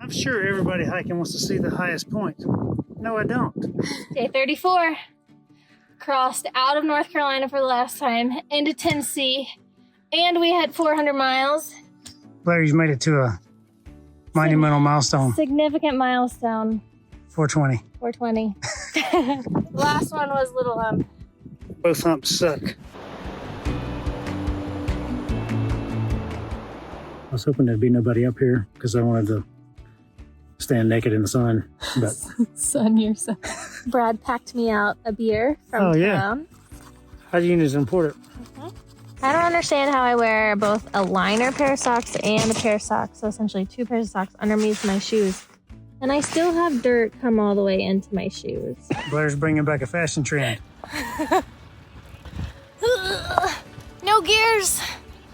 I'm sure everybody hiking wants to see the highest point. No, I don't. Day 34. Crossed out of North Carolina for the last time, into Tennessee, and we had 400 miles. Larry's made it to a monumental milestone. Significant milestone. 420. 420. The last one was Little Hump. Both humps suck. I was hoping there'd be nobody up here because I wanted to stand naked in the sun. But Sun yourself. Brad packed me out a beer from town. How'd you use import it? I don't understand how I wear both a liner pair of socks and a pair of socks, so essentially 2 pairs of socks underneath my shoes. And I still have dirt come all the way into my shoes. Blair's bringing back a fashion trend. No gears.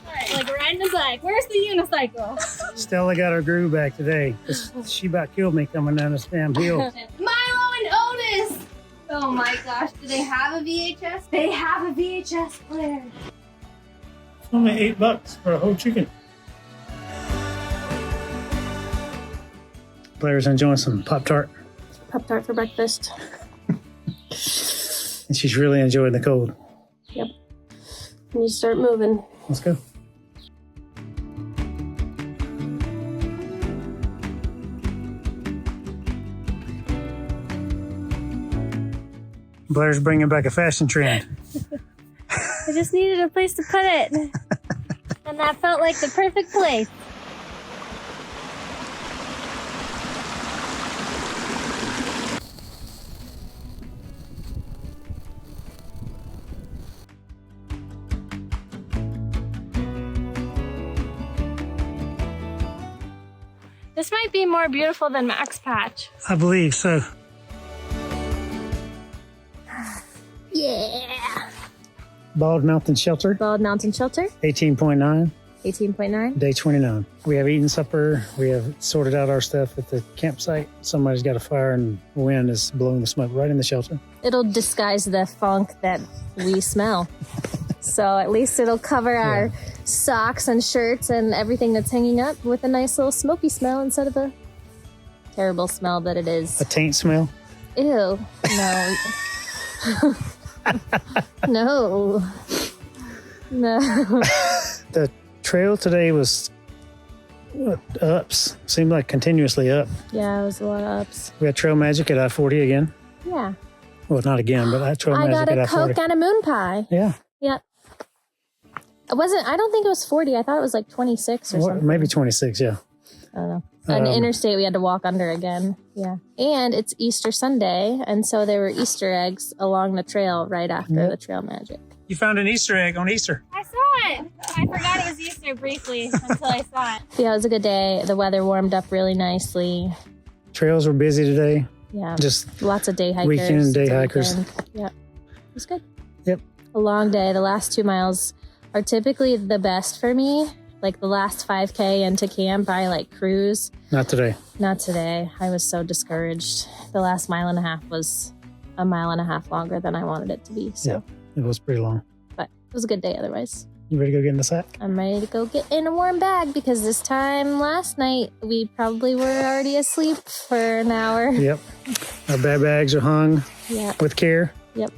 All right, like riding a bike. Where's the unicycle? Stella got her groove back today. She about killed me coming down this damn hill. Milo and Otis. Oh my gosh, do they have a VHS? They have a VHS player. It's only $8 for a whole chicken. Blair's enjoying some Pop-Tart. Pop-Tart for breakfast. And she's really enjoying the cold. Yep. We need to start moving. Let's go. Blair's bringing back a fashion trend. I just needed a place to put it. And that felt like the perfect place. This might be more beautiful than Max Patch. I believe so. Yeah. Bald Mountain Shelter. Bald Mountain Shelter. 18.9. 18.9. Day 29. We have eaten supper. We have sorted out our stuff at the campsite. Somebody's got a fire and wind is blowing the smoke right in the shelter. It'll disguise the funk that we smell. So at least it'll cover our socks and shirts and everything that's hanging up with a nice little smoky smell instead of a terrible smell that it is. A taint smell? Ew. No. No. No. The trail today was ups. Seemed like continuously up. Yeah, it was a lot of ups. We had Trail Magic at I-40 again. Yeah. Well, not again, but I Trail I Magic got at a I-40. Coke and a moon pie. Yeah. Yep. I don't think it was 40. I thought it was like 26 or something. Maybe 26, yeah. I don't know. An interstate we had to walk under again. Yeah. And it's Easter Sunday, and so there were Easter eggs along the trail right after the Trail Magic. You found an Easter egg on Easter. I saw it. I forgot it was Easter briefly until I saw it. Yeah, it was a good day. The weather warmed up really nicely. Trails were busy today. Yeah. Just lots of day hikers. Weekend day hikers. Yeah. It was good. Yep. A long day. The last 2 miles are typically the best for me. Like the last 5K into camp, I like cruise. Not today. Not today. I was so discouraged. The last 1.5 miles was a 1.5 miles longer than I wanted it to be. So. Yeah, it was pretty long. But it was a good day otherwise. You ready to go get in the sack? I'm ready to go get in a warm bag because this time last night we probably were already asleep for an hour. Yep. Our bag bags are hung with care. Yep.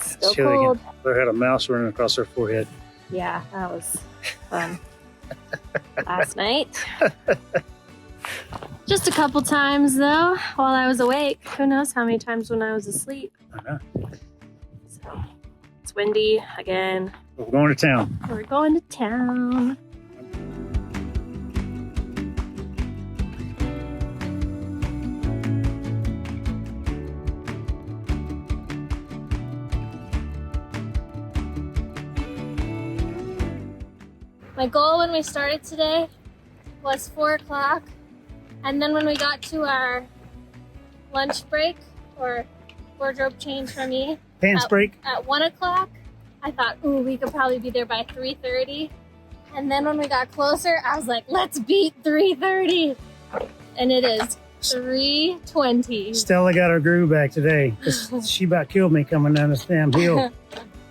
Still cold. There had a mouse running across her forehead. Yeah, that was fun. Last night. Just a couple times though, while I was awake. Who knows how many times when I was asleep. I know. So, it's windy again. We're going to town. We're going to town. My goal when we started today was 4 o'clock. And then when we got to our lunch break, or wardrobe change for me, Pants break. At 1 o'clock, I thought, ooh, we could probably be there by 3:30. And then when we got closer, I was like, let's beat 3:30. And it is 3:20. Stella got her groove back today. 'Cause she about killed me coming down this damn hill.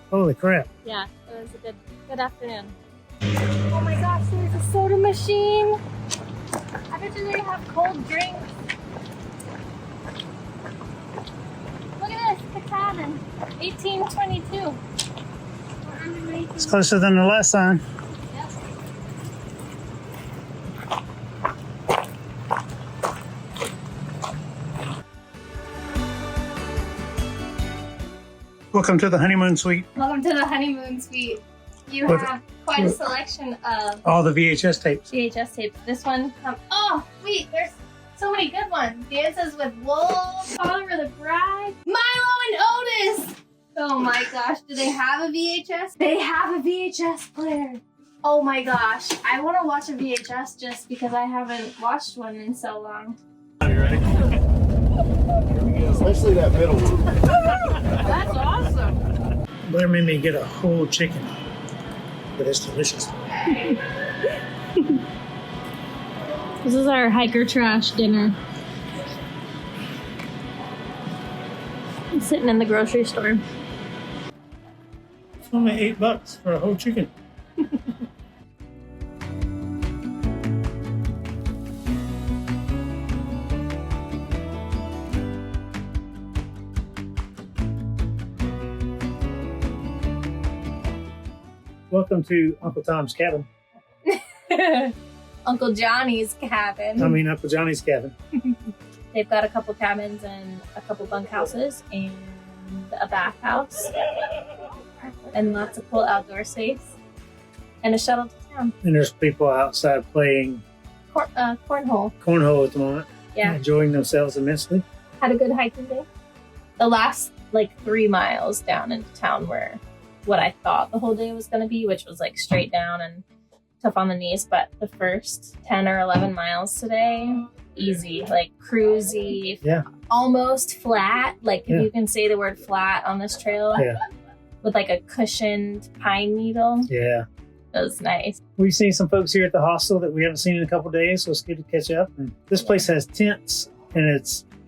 Holy crap. Yeah, it was a good afternoon. Oh my gosh, there's a soda machine. I bet you they have cold drinks. Look at this, the cabin. 1822. We're underneath. It's closer than the last sign. Yep. Welcome to the honeymoon suite. Welcome to the honeymoon suite. You With- have quite a selection of All the VHS tapes. VHS tapes. This one, oh wait, there's so many good ones. Dances with Wolves, Oliver the Bride, Milo and Otis. Oh my gosh, do they have a VHS? They have a VHS player. Oh my gosh, I want to watch a VHS just because I haven't watched one in so long. Are you ready? Especially that middle one. That's awesome. Blair made me get a whole chicken, but it's delicious. This is our hiker trash dinner. I'm sitting in the grocery store. It's only $8 for a whole chicken. Welcome to Uncle Tom's cabin. Uncle Johnny's cabin. I mean, Uncle Johnny's cabin. They've got a couple cabins and a couple bunkhouses and a bathhouse and lots of cool outdoor space and a shuttle to town. And there's people outside playing Cornhole. cornhole at the moment. Yeah. Enjoying themselves immensely. Had a good hiking day. The last 3 miles down into town were what I thought the whole day was going to be, which was straight down and tough on the knees. But the first 10 or 11 miles today, easy, cruisy, Yeah. almost flat. If Yeah. you can say the word flat on this trail, Yeah. with a cushioned pine needle. Yeah. It was nice. We've seen some folks here at the hostel that we haven't seen in a couple of days, so it's good to catch up. And this place has tents, and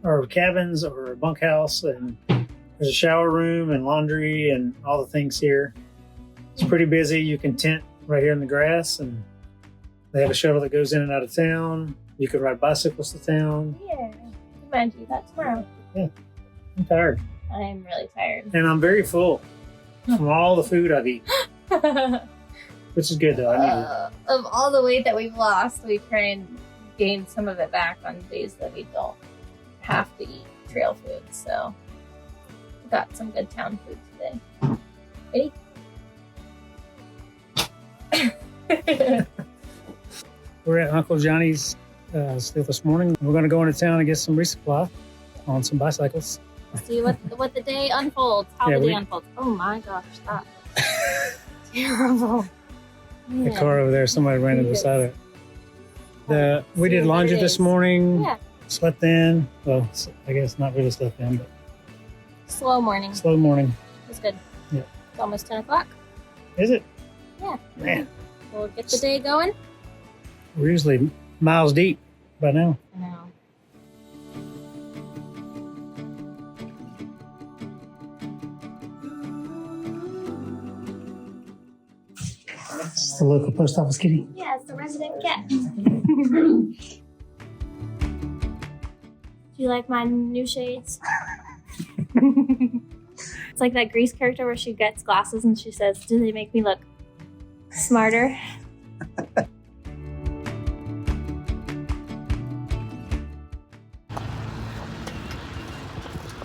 or cabins or a bunkhouse, and there's a shower room and laundry and all the things here. It's pretty busy. You can tent right here in the grass, and they have a shuttle that goes in and out of town. You can ride bicycles to town. Yeah, I might do that tomorrow. I'm tired, I'm really tired. and I'm very full from all the food I've eaten, which is good though. I need it. Of all the weight that we've lost, we try and gain some of it back on days that we don't have to eat trail food. So we got some good town food today. Ready? We're at Uncle Johnny's still this morning. We're going to go into town and get some resupply on some bicycles. See what the day unfolds. How Yeah, the day unfolds. Oh my gosh, that terrible. The car over there, somebody ran in beside it. We did laundry this morning. Yeah, Slept in. Well, I guess not really slept in, but slow morning. slow morning. It was good. Yeah. It's almost 10 o'clock. Is it? Yeah. Man, We'll get the day going. we're usually miles deep by now. I know. It's the local post office kitty. Yeah, it's the resident cat. Do you like my new shades? It's like that Grease character where she gets glasses and she says, "Do they make me look smarter?"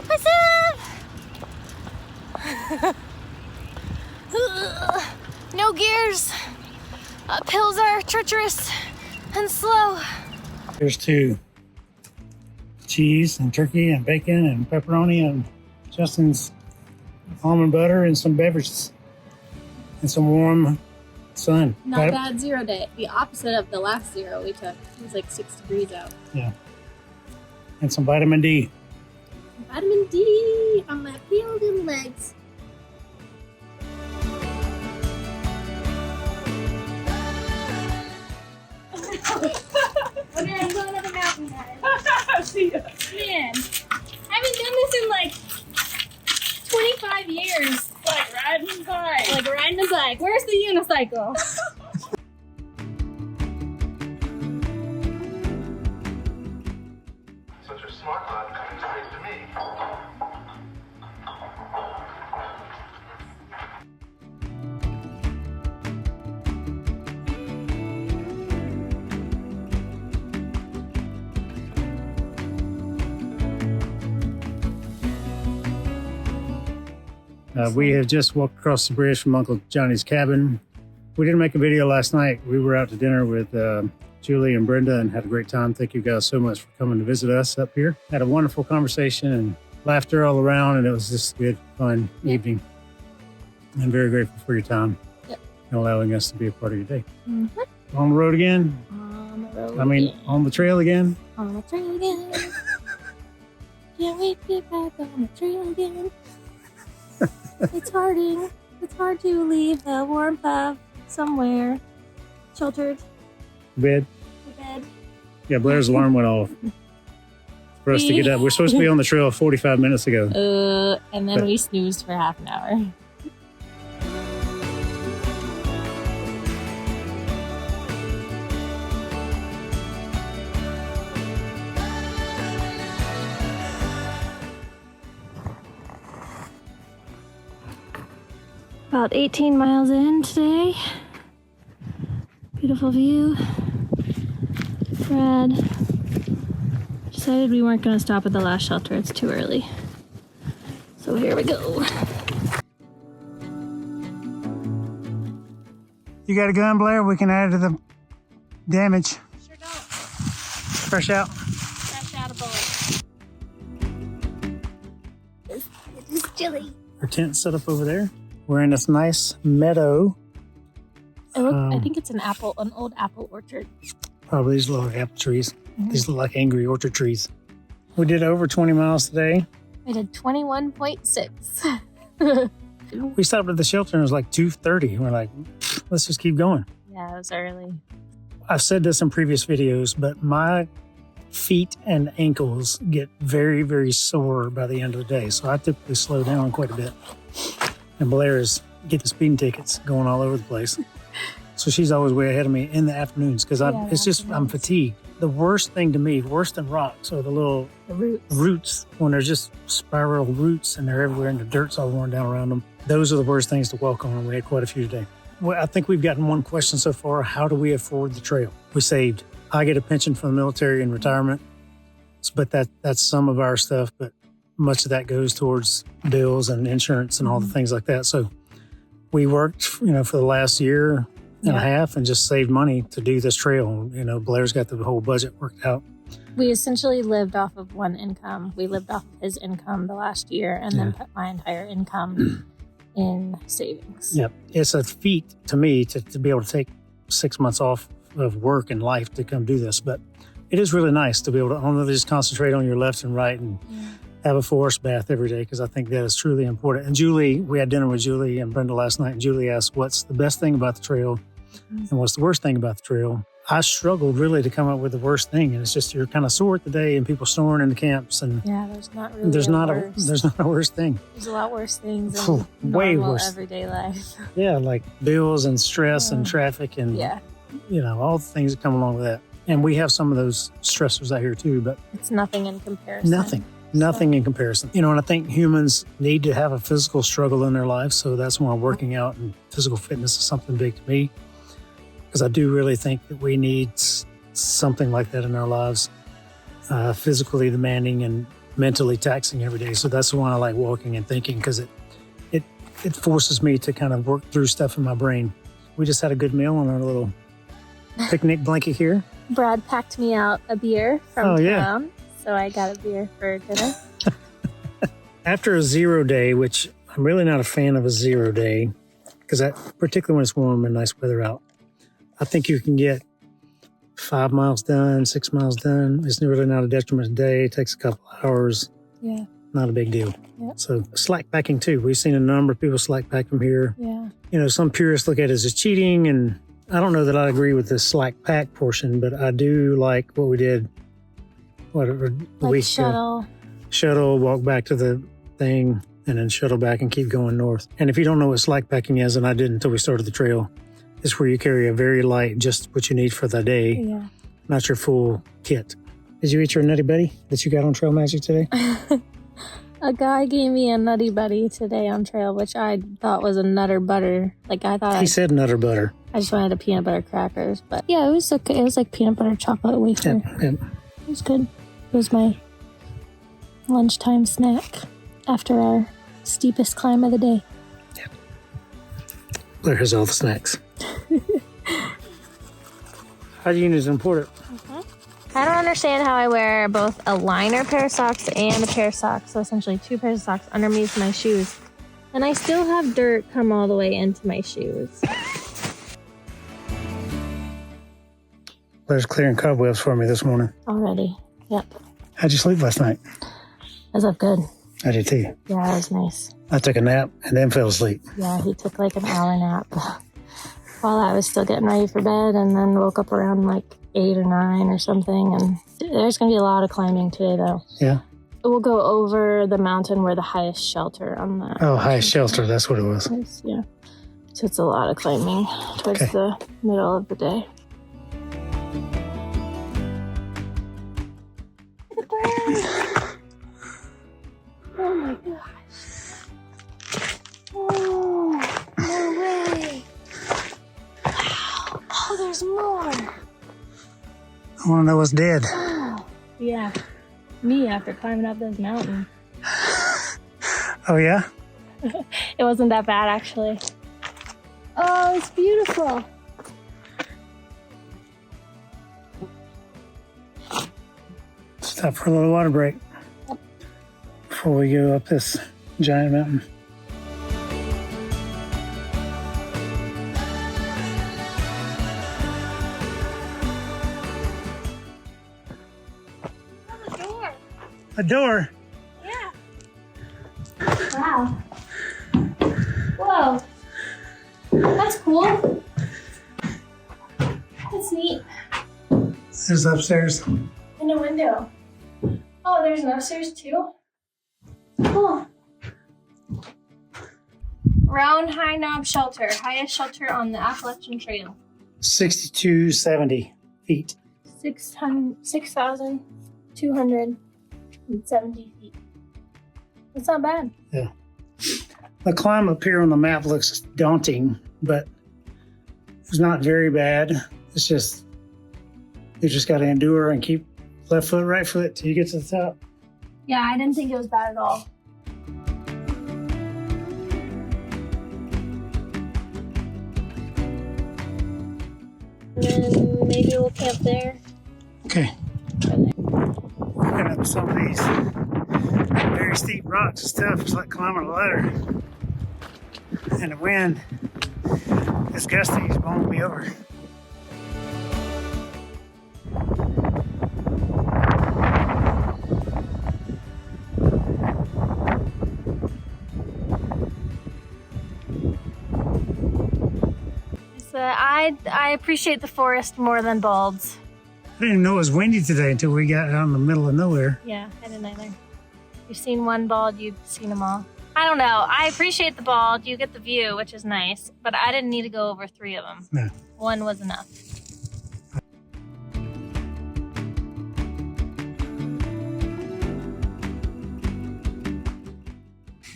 What's up? No gears. Hills are treacherous and slow. There's 2 cheese and turkey and bacon and pepperoni and Justin's almond butter and some beverages and some warm sun. Not bad 0 day. The opposite of the last 0 we took. It was 6 degrees out. Yeah. And some vitamin D. Vitamin D on my peeled in legs. Okay, I'm going to the mountain, guys. 5 years. Like riding a bike. Like riding a bike. Where's the unicycle? Such a smart lad coming straight to me. We have just walked across the bridge from Uncle Johnny's cabin. We didn't make a video last night. We were out to dinner with Julie and Brenda and had a great time. Thank you guys so much for coming to visit us up here. Had a wonderful conversation and laughter all around, and it was just a good, fun evening. I'm very grateful for your time and allowing us to be a part of your day. On the road again? On the road on the trail again? On the trail again. Can't wait to get back on the trail again. It's hard to leave the warmth of somewhere sheltered. Bed? Bed. Yeah, Blair's alarm went off for us to get up. We're supposed to be on the trail 45 minutes ago. And then we snoozed for half an hour. About 18 miles in today. Beautiful view. Brad decided we weren't going to stop at the last shelter. It's too early. So here we go. You got a gun, Blair? We can add to the damage. Sure don't. Fresh out. Fresh out of bowl. It's chilly. Our tent set up over there. We're in this nice meadow. I think it's an old apple orchard. Probably these little apple trees. These look like angry orchard trees. We did over 20 miles today. I did 21.6. We stopped at the shelter and it was like 2:30. We're like, let's just keep going. Yeah, it was early. I've said this in previous videos, but my feet and ankles get very, very sore by the end of the day. So I typically slow down quite a bit. And Blair is get the speeding tickets going all over the place. So she's always way ahead of me in the afternoons because I'm fatigued. The worst thing to me, worse than rocks, are the roots when they're just spiral roots and they're everywhere and the dirt's all worn down around them. Those are the worst things to walk on. We had quite a few today. Well, I think we've gotten one question so far. How do we afford the trail? We saved. I get a pension from the military in retirement, but that's some of our stuff, but much of that goes towards bills and insurance and all the things like that. So we worked, for the last year and a half and just saved money to do this trail. Blair's got the whole budget worked out. We essentially lived off of one income. We lived off of his income the last year and then put my entire income in savings. Yep. It's a feat to me to be able to take 6 months off of work and life to come do this. But it is really nice to be able to only just concentrate on your left and right and have a forest bath every day, because I think that is truly important. And Julie, we had dinner with Julie and Brenda last night, and Julie asked, what's the best thing about the trail and what's the worst thing about the trail? I struggled really to come up with the worst thing, and it's just you're kind of sore at the day and people snoring in the camps, and there's not really there's not a worst thing. There's a lot worse things in way normal worse everyday life. Yeah, like bills and stress and traffic and all the things that come along with that. And we have some of those stressors out here too, but it's nothing in comparison. Nothing in comparison. And I think humans need to have a physical struggle in their lives. So that's why working out and physical fitness is something big to me. Because I do really think that we need something like that in our lives. Physically demanding and mentally taxing every day. So that's why I like walking and thinking, because it forces me to kind of work through stuff in my brain. We just had a good meal on our little picnic blanket here. Brad packed me out a beer from town. So I got a beer for dinner. After a 0 day, which I'm really not a fan of a 0 day, because particularly when it's warm and nice weather out, I think you can get 5 miles done, 6 miles done. It's really not a detriment a day. It takes a couple hours. Yeah. Not a big deal. Yeah. So slack packing too. We've seen a number of people slack pack from here. Yeah. Some purists look at it as cheating, and I don't know that I agree with the slack pack portion, but I do like what we did. Whatever the week shuttle, walk back to the thing, and then shuttle back and keep going north. And if you don't know what slack packing is, and I didn't until we started the trail, it's where you carry a very light, just what you need for the day, Yeah. not your full kit. Did you eat your Nutty Buddy that you got on Trail Magic today? A guy gave me a Nutty Buddy today on trail, which I thought was a Nutter Butter. Like I thought He said Nutter Butter. I just wanted a peanut butter crackers, but yeah, it was okay. It was like peanut butter chocolate wafer. Yep. It was good. It was my lunchtime snack after our steepest climb of the day. Blair has all the snacks. How do you use import it? I don't understand how I wear both a liner pair of socks and a pair of socks, so essentially 2 pairs of socks underneath my shoes, and I still have dirt come all the way into my shoes. Blair's clearing cobwebs for me this morning. Already. Yep. How'd you sleep last night? I was up good. I did too. Yeah, it was nice. I took a nap and then fell asleep. Yeah, he took like an hour nap while I was still getting ready for bed, and then woke up around like 8 or 9 or something. And there's going to be a lot of climbing today, though. Yeah. We'll go over the mountain where the highest shelter on the... Oh, highest shelter. That's what it was. is. Yeah. So it's a lot of climbing towards the middle of the day. Look at that! Oh my gosh. Oh, no way. Wow. Oh, there's more. I want to know what's dead. Oh, yeah. Me after climbing up this mountain. Oh, yeah? It wasn't that bad, actually. Oh, it's beautiful. Stop for a little water break before we go up this giant mountain. A door? Yeah. Wow. Whoa. That's cool. That's neat. There's upstairs. And a window. Oh, there's an upstairs too? Cool. Round High Knob Shelter. Highest shelter on the Appalachian Trail. 6,270 feet. 6,270 feet. That's not bad. Yeah. The climb up here on the map looks daunting, but it's not very bad. It's just, you just got to endure and keep left foot, right foot till you get to the top. Yeah, I didn't think it was bad at all. And then maybe we'll camp there. Okay. Looking up some of these very steep rocks and stuff, it's like climbing a ladder. And the wind is gusty, it's blowing me over. I appreciate the forest more than balds. I didn't even know it was windy today until we got out in the middle of nowhere. Yeah, I didn't either. You've seen one bald, you've seen them all. I don't know. I appreciate the bald. You get the view, which is nice, but I didn't need to go over 3 of them. No. 1 was enough.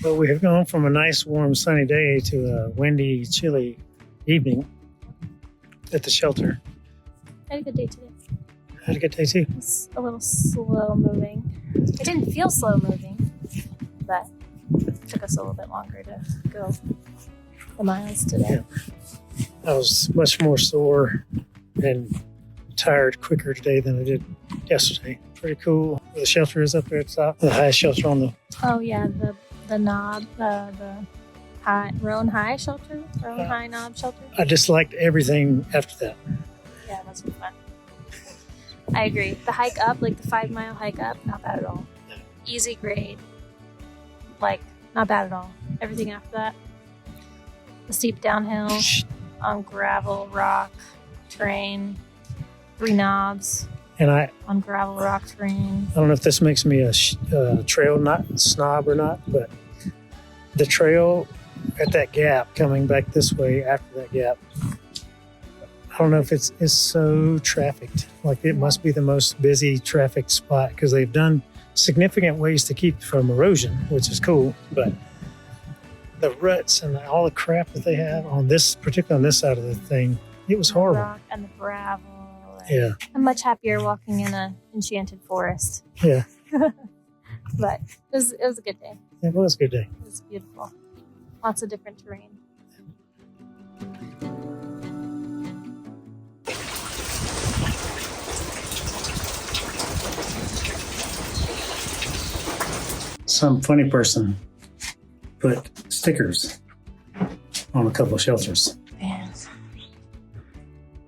But we have gone from a nice, warm, sunny day to a windy, chilly evening at the shelter. I had a good day today. Had a good day too. It's a little slow moving. It didn't feel slow moving, but it took us a little bit longer to go the miles today. Yeah. I was much more sore and tired quicker today than I did yesterday. Pretty cool. The shelter is up there at the top. The highest shelter on the... Oh yeah, the knob, the high, Roan High shelter? Roan High Knob shelter? I disliked everything after that. Yeah, it must be fun. I agree. The hike up, like the 5-mile hike up, not bad at all. Easy grade. Like, not bad at all. Everything after that. The steep downhill on gravel, rock, terrain, 3 knobs And I on gravel, rock, terrain. don't know if this makes me a trail snob or not, but the trail at that gap coming back this way after that gap, I don't know if it's so trafficked. Like it must be the most busy traffic spot because they've done significant ways to keep from erosion, which is cool. But the ruts and all the crap that they have on this, particularly on this side of the thing, it was horrible. Rock and the gravel. Yeah. I'm much happier walking in a enchanted forest. Yeah. But it was a good day. It was a good day. It was beautiful. Lots of different terrain. Some funny person put stickers on a couple of shelters. Yes.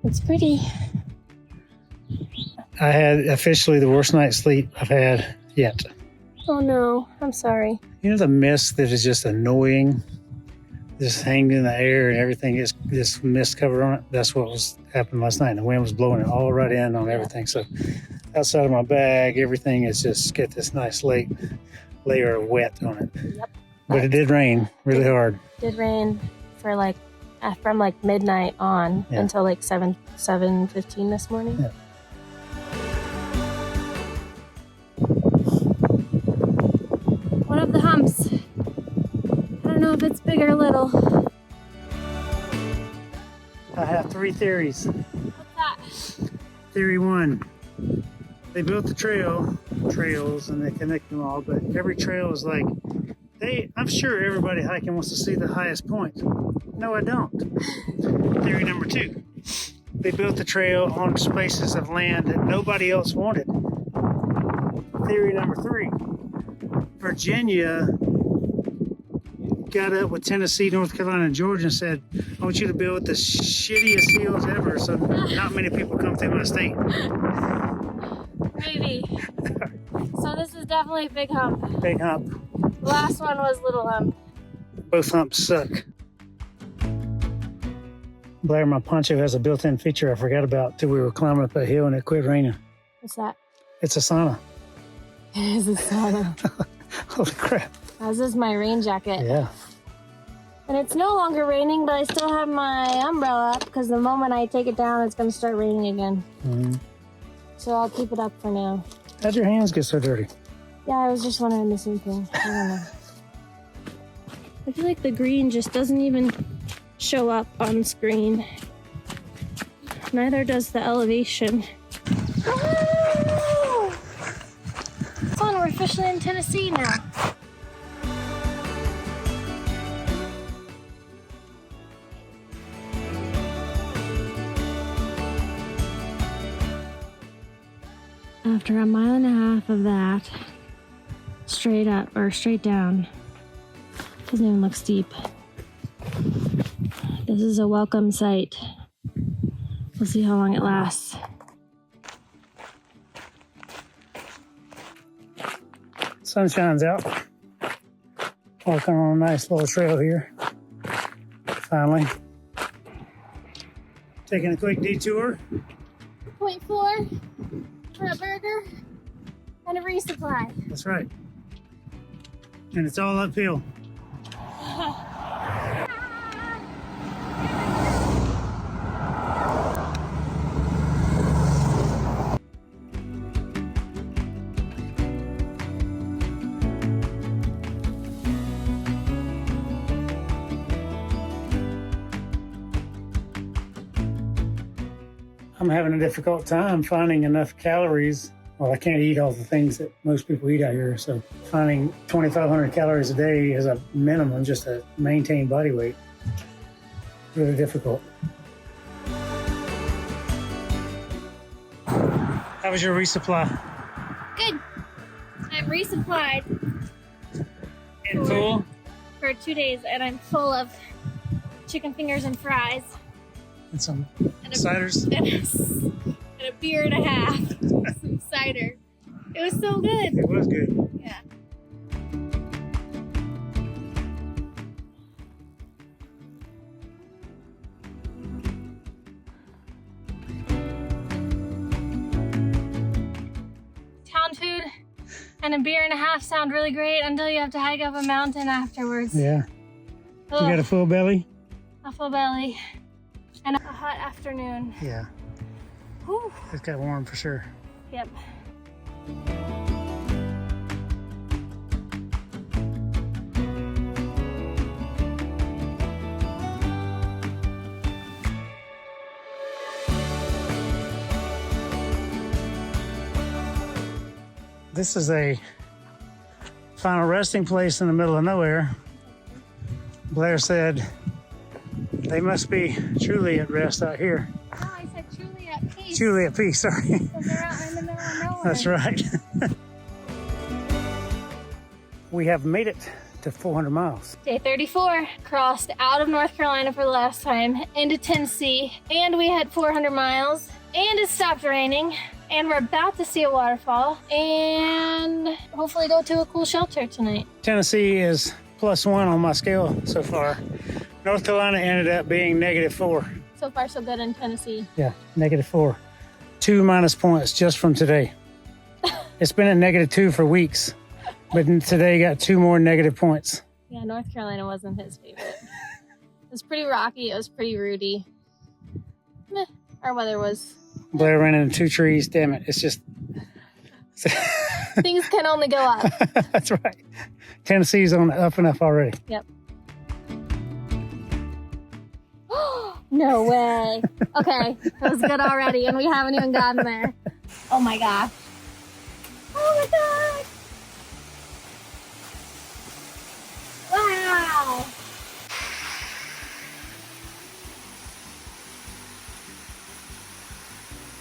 It's pretty. I had officially the worst night's sleep I've had yet. Oh no, I'm sorry. You know the mist that is just annoying, just hanging in the air and everything is this mist cover on it. That's what was happening last night. The wind was blowing it all right in on everything. So outside of my bag, everything is just get this nice layer of wet on it. Yep. But it did rain really hard. It did rain for from midnight on until 7:15 this morning. Yeah. One of the humps. I don't know if it's big or little. I have 3 theories. What's that? Theory 1, they built the trails and they connect them all, but every trail is like, I'm sure everybody hiking wants to see the highest point. No, I don't. Theory number 2, they built the trail on spaces of land that nobody else wanted. Theory number 3, Virginia got up with Tennessee, North Carolina, and Georgia and said, I want you to build the shittiest hills ever so not many people come through my state. Maybe. So this is definitely a big hump. Big hump. The last one was little hump. Both humps suck. Blair, my poncho has a built-in feature I forgot about till we were climbing up that hill and it quit raining. What's that? It's a sauna. It is a sauna. Holy crap. This is my rain jacket. Yeah. And it's no longer raining, but I still have my umbrella up because the moment I take it down, it's going to start raining again. Mm-hmm. So I'll keep it up for now. How'd your hands get so dirty? Yeah, I was just wondering the same thing. I don't know. I feel like the green just doesn't even show up on screen. Neither does the elevation. Oh! It's on, we're officially in Tennessee now. After a mile and a half of that, straight up or straight down, doesn't even look steep. This is a welcome sight. We'll see how long it lasts. Sun shines out. Walking on a nice little trail here. Finally. Taking a quick detour. 0.4 for a burger and a resupply. That's right. And it's all uphill. I'm having a difficult time finding enough calories. Well, I can't eat all the things that most people eat out here, so finding 2,500 calories a day is a minimum just to maintain body weight. Really difficult. How was your resupply? Good. I'm resupplied In full? for 2 days, and I'm full of chicken fingers and fries. And some And ciders? and a beer and a half. Some cider. It was so good. It was good. Yeah. Town food and a beer and a half sound really great until you have to hike up a mountain afterwards. Yeah. Ugh, You got a full belly? a full belly and a hot afternoon. Yeah. Whew. It's got warm for sure. Yep. This is a final resting place in the middle of nowhere. Blair said they must be truly at rest out here. Oh, I said truly at peace. Truly at peace, sorry. Because they're out in the middle of nowhere. That's right. We have made it to 400 miles. Day 34, crossed out of North Carolina for the last time, into Tennessee, and we had 400 miles, and it stopped raining, and we're about to see a waterfall, and hopefully go to a cool shelter tonight. Tennessee is +1 on my scale so far. North Carolina ended up being -4. So far, so good in Tennessee. Yeah, -4. 2 minus points just from today. It's been at -2 for weeks, but today got 2 more negative points. Yeah, North Carolina wasn't his favorite. It was pretty rocky, it was pretty rooty. Meh, our weather was... Blair ran into 2 trees. Damn it! It's just Things can only go up. that's right. Tennessee's on the up and up already. Yep. No way. Okay, that was good already, and we haven't even gotten there. Oh my gosh. Oh my god. Wow.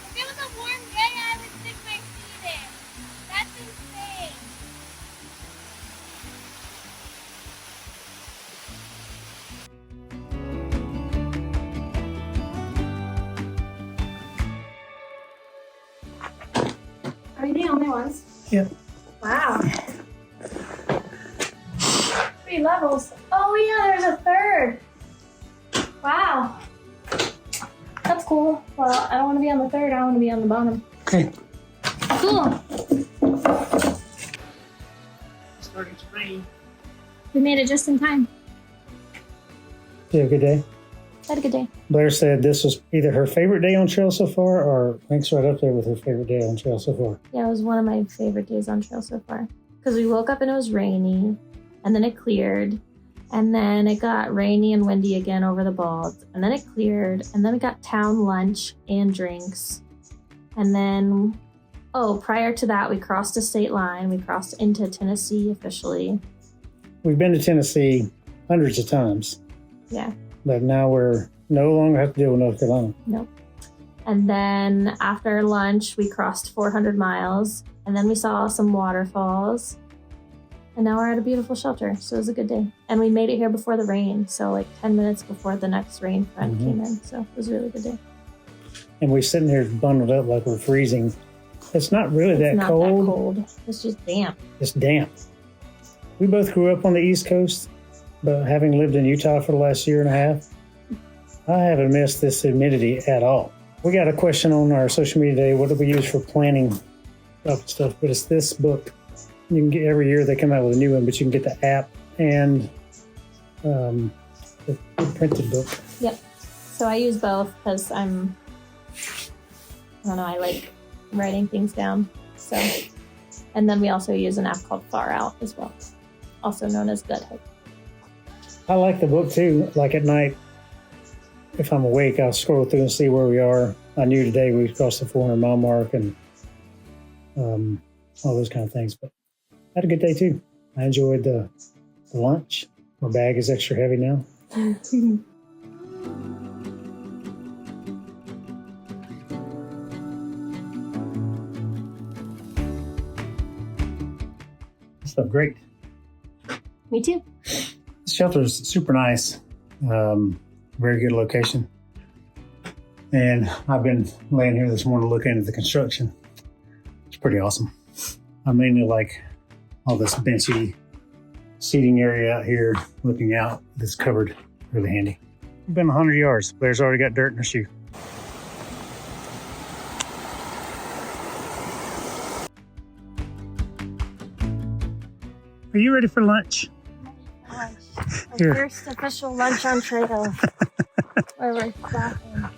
If it was a warm day, I would stick my feet in. That's insane. Are we the only ones? Yep. Wow. 3 levels. Oh yeah, there's a 3rd. Wow. That's cool. Well, I don't want to be on the 3rd. I want to be on the bottom. Okay. Cool. Starting to rain. We made it just in time. You have a good day. Had a good day. Blair said this was either her favorite day on trail so far, or ranks right up there with her favorite day on trail so far. Yeah, it was one of my favorite days on trail so far. Because we woke up and it was rainy, and then it cleared, and then it got rainy and windy again over the Balds, and then it cleared, and then we got town lunch and drinks. And then, prior to that, we crossed a state line. We crossed into Tennessee officially. We've been to Tennessee hundreds of times, Yeah. but now we're no longer have to deal with North Carolina. Nope. And then after lunch, we crossed 400 miles, and then we saw some waterfalls. And now we're at a beautiful shelter, so it was a good day. And we made it here before the rain, so like 10 minutes before the next rain front came in. So it was a really good day. And we're sitting here bundled up like we're freezing. It's not really It's that not cold. that cold. It's just damp. It's damp. We both grew up on the East Coast, but having lived in Utah for the last year and a half, I haven't missed this humidity at all. We got a question on our social media today. What do we use for planning stuff? But it's this book. You can get every year they come out with a new one, but you can get the app and the printed book. Yep. So I use both because I like writing things down. So, and then we also use an app called Far Out as well, also known as Gut Hook. I like the book too. Like at night, if I'm awake, I'll scroll through and see where we are. I knew today we crossed the 400 mile mark and all those kind of things, but I had a good day too. I enjoyed the lunch. My bag is extra heavy now. So great. Me too. This shelter is super nice. Very good location. And I've been laying here this morning looking at the construction. It's pretty awesome. I mainly like all this benchy seating area out here looking out that's covered. Really handy. We've been 100 yards. Blair's already got dirt in her shoe. Are you ready for lunch? Here. First official lunch on trail. Where we're stopping.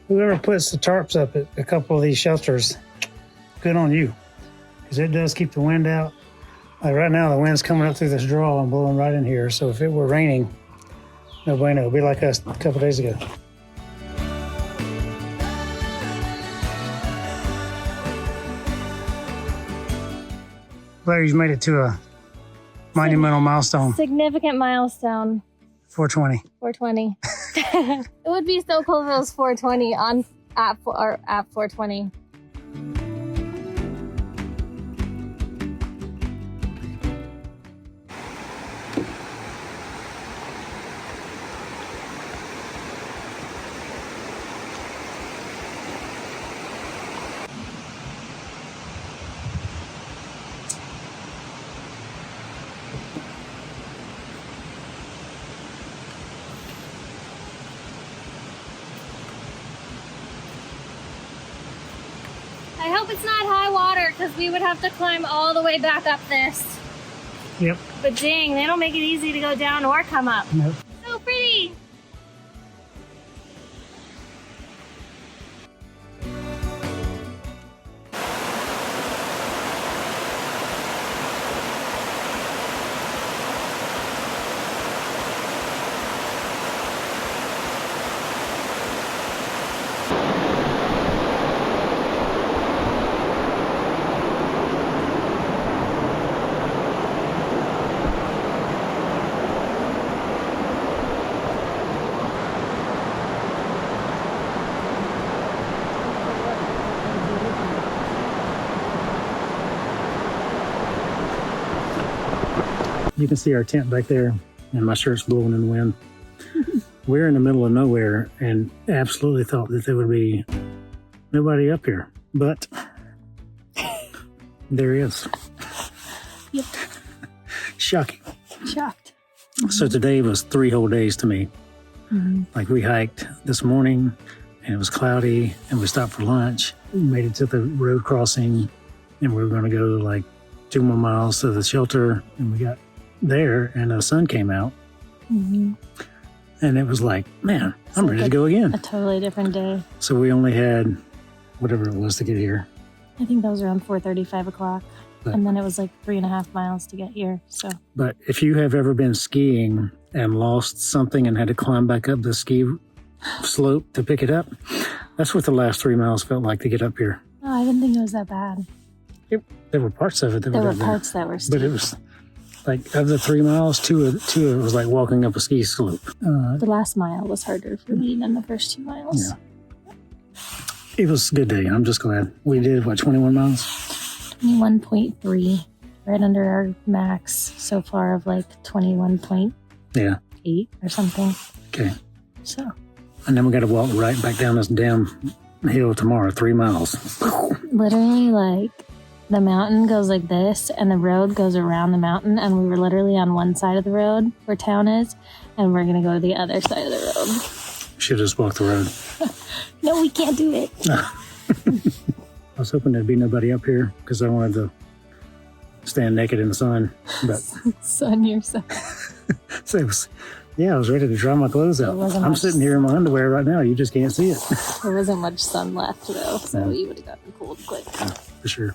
Whoever puts the tarps up at a couple of these shelters, good on you. Because it does keep the wind out. Like right now, the wind's coming up through this draw and blowing right in here. So if it were raining, no bueno. It'd be like us a couple days ago. Larry's made it to a monumental milestone. Significant milestone. 420. 420. It would be so cool if it was 420 at 420. I hope it's not high water because we would have to climb all the way back up this. Yep. But dang, they don't make it easy to go down or come up. Nope. So pretty. You can see our tent back there, and my shirt's blowing in the wind. We're in the middle of nowhere and absolutely thought that there would be nobody up here, but there is. Yep. Shocking. Shocked. So today was 3 whole days to me. Mm-hmm. Like we hiked this morning and it was cloudy and we stopped for lunch. We made it to the road crossing and we were going to go like 2 more miles to the shelter, and we got there and the sun came out. Mm-hmm. And it was like, man, I'm ready to go again. A totally different day. So we only had whatever it was to get here. I think that was around 4:30, 5 o'clock. But, and then it was like 3.5 miles to get here. So, but if you have ever been skiing and lost something and had to climb back up the ski slope to pick it up, that's what the last 3 miles felt like to get up here. oh, I didn't think it was that bad. There were parts of it that There were were parts that were steep. but it was like of the 3 miles, two of it was like walking up a ski slope. The last mile was harder for me than the first 2 miles. Yeah. It was a good day. I'm just glad we did 21 miles. 21.3, right under our max so far of like 21.8 or something. Okay. So. And then we got to walk right back down this damn hill tomorrow, 3 miles. Literally, like, the mountain goes like this and the road goes around the mountain, and we were literally on one side of the road where town is, and we're going to go to the other side of the road. Should just walk the road. No, we can't do it. I was hoping there'd be nobody up here because I wanted to stand naked in the sun. But Sun yourself. so it was, I was ready to dry my clothes out. I'm sitting here in my underwear right now. You just can't see it. There wasn't much sun left, though, so you would have gotten cold quick. For sure.